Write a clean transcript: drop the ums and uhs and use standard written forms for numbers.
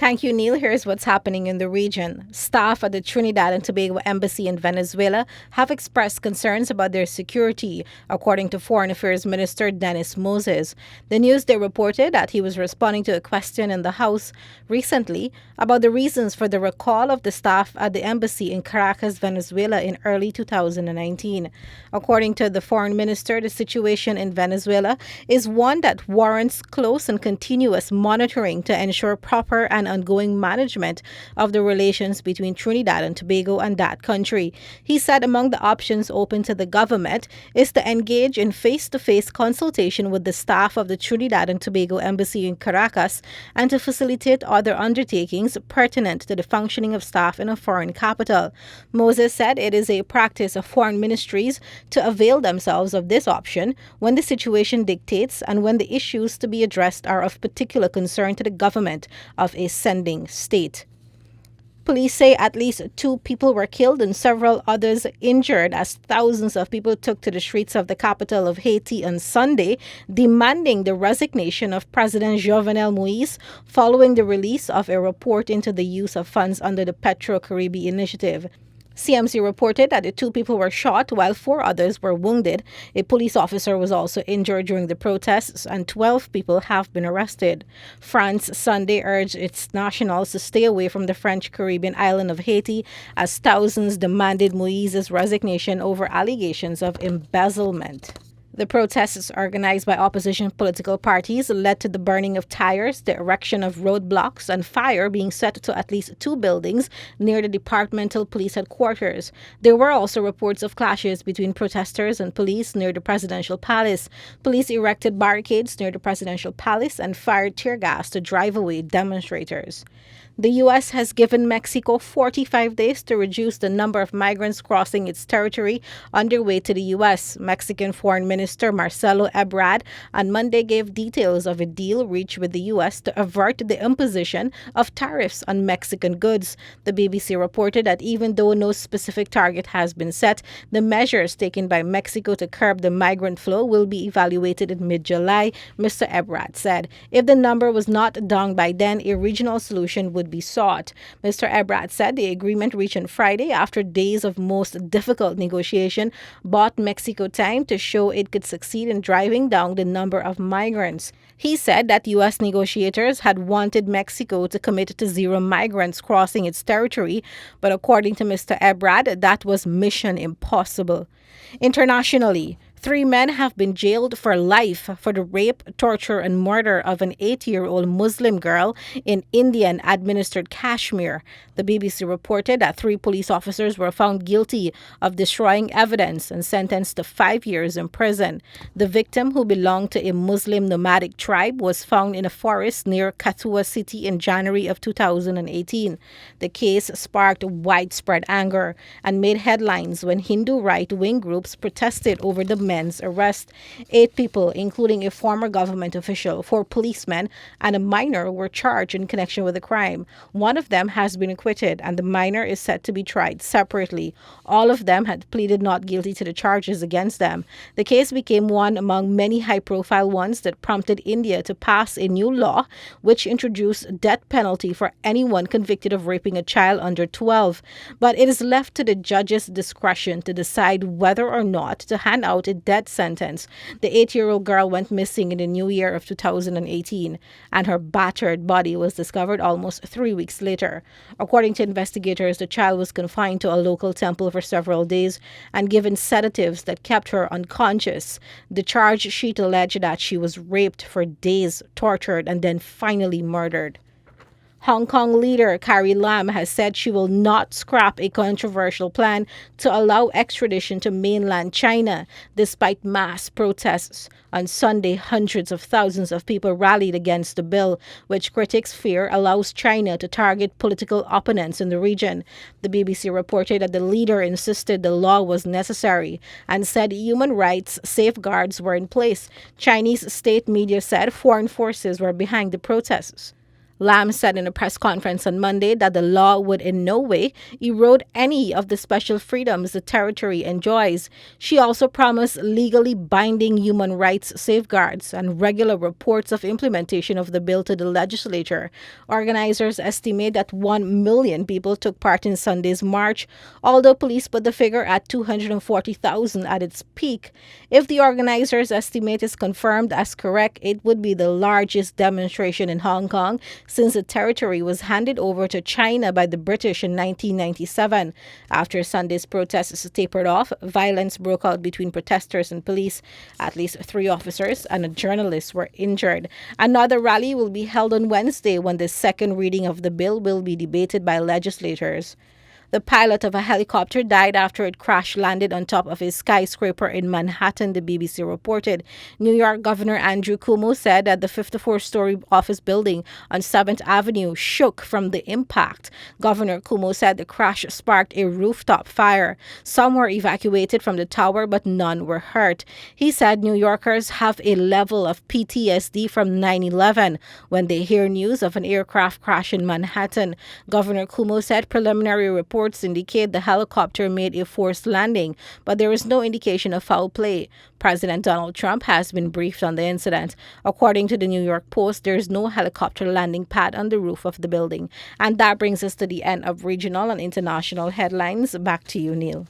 Thank you, Neil. Here's what's happening in the region. Staff at the Trinidad and Tobago Embassy in Venezuela have expressed concerns about their security, according to Foreign Affairs Minister Dennis Moses. The Newsday reported that he was responding to a question in the House recently about the reasons for the recall of the staff at the embassy in Caracas, Venezuela in early 2019. According to the Foreign Minister, the situation in Venezuela is one that warrants close and continuous monitoring to ensure proper and ongoing management of the relations between Trinidad and Tobago and that country. He said among the options open to the government is to engage in face-to-face consultation with the staff of the Trinidad and Tobago Embassy in Caracas and to facilitate other undertakings pertinent to the functioning of staff in a foreign capital. Moses said it is a practice of foreign ministries to avail themselves of this option when the situation dictates and when the issues to be addressed are of particular concern to the government of a sending state. Police say at least 2 people were killed and several others injured as thousands of people took to the streets of the capital of Haiti on Sunday, demanding the resignation of President Jovenel Moïse following the release of a report into the use of funds under the Petro-Caribbean Initiative. CMC reported that the 2 people were shot while 4 others were wounded. A police officer was also injured during the protests and 12 people have been arrested. France Sunday urged its nationals to stay away from the French Caribbean island of Haiti as thousands demanded Moïse's resignation over allegations of embezzlement. The protests organized by opposition political parties led to the burning of tires, the erection of roadblocks, and fire being set to at least 2 buildings near the departmental police headquarters. There were also reports of clashes between protesters and police near the presidential palace. Police erected barricades near the presidential palace and fired tear gas to drive away demonstrators. The U.S. has given Mexico 45 days to reduce the number of migrants crossing its territory on their way to the U.S. Mexican Foreign Minister Marcelo Ebrard on Monday gave details of a deal reached with the U.S. to avert the imposition of tariffs on Mexican goods. The BBC reported that even though no specific target has been set, the measures taken by Mexico to curb the migrant flow will be evaluated in mid-July, Mr. Ebrard said. If the number was not down by then, a regional solution would be sought. Mr. Ebrard said the agreement reached on Friday after days of most difficult negotiation bought Mexico time to show it could succeed in driving down the number of migrants. He said that U.S. negotiators had wanted Mexico to commit to 0 migrants crossing its territory, but according to Mr. Ebrard, that was mission impossible. Internationally, 3 men have been jailed for life for the rape, torture, and murder of an 8-year-old Muslim girl in Indian-administered Kashmir. The BBC reported that 3 police officers were found guilty of destroying evidence and sentenced to 5 years in prison. The victim, who belonged to a Muslim nomadic tribe, was found in a forest near Kathua city in January of 2018. The case sparked widespread anger and made headlines when Hindu right-wing groups protested over the men's arrest. 8 people, including a former government official, 4 policemen, and a minor were charged in connection with the crime. One of them has been acquitted, and the minor is set to be tried separately. All of them had pleaded not guilty to the charges against them. The case became one among many high-profile ones that prompted India to pass a new law which introduced death penalty for anyone convicted of raping a child under 12. But it is left to the judge's discretion to decide whether or not to hand out a death sentence. The 8-year-old girl went missing in the new year of 2018, and her battered body was discovered almost 3 weeks later. According to investigators, the child was confined to a local temple for several days and given sedatives that kept her unconscious. The charge sheet alleged that she was raped for days, tortured, and then finally murdered. Hong Kong leader Carrie Lam has said she will not scrap a controversial plan to allow extradition to mainland China, despite mass protests. On Sunday, hundreds of thousands of people rallied against the bill, which critics fear allows China to target political opponents in the region. The BBC reported that the leader insisted the law was necessary and said human rights safeguards were in place. Chinese state media said foreign forces were behind the protests. Lam said in a press conference on Monday that the law would in no way erode any of the special freedoms the territory enjoys. She also promised legally binding human rights safeguards and regular reports of implementation of the bill to the legislature. Organizers estimate that 1 million people took part in Sunday's march, although police put the figure at 240,000 at its peak. If the organizers' estimate is confirmed as correct, it would be the largest demonstration in Hong Kong since the territory was handed over to China by the British in 1997. After Sunday's protests tapered off, violence broke out between protesters and police. At least 3 officers and a journalist were injured. Another rally will be held on Wednesday when the second reading of the bill will be debated by legislators. The pilot of a helicopter died after it crash-landed on top of a skyscraper in Manhattan, the BBC reported. New York Governor Andrew Cuomo said that the 54-story office building on 7th Avenue shook from the impact. Governor Cuomo said the crash sparked a rooftop fire. Some were evacuated from the tower, but none were hurt. He said New Yorkers have a level of PTSD from 9/11 when they hear news of an aircraft crash in Manhattan. Governor Cuomo said preliminary reports indicate the helicopter made a forced landing, but there is no indication of foul play. President Donald Trump has been briefed on the incident. According to the New York Post, there is no helicopter landing pad on the roof of the building. And that brings us to the end of regional and international headlines. Back to you, Neil.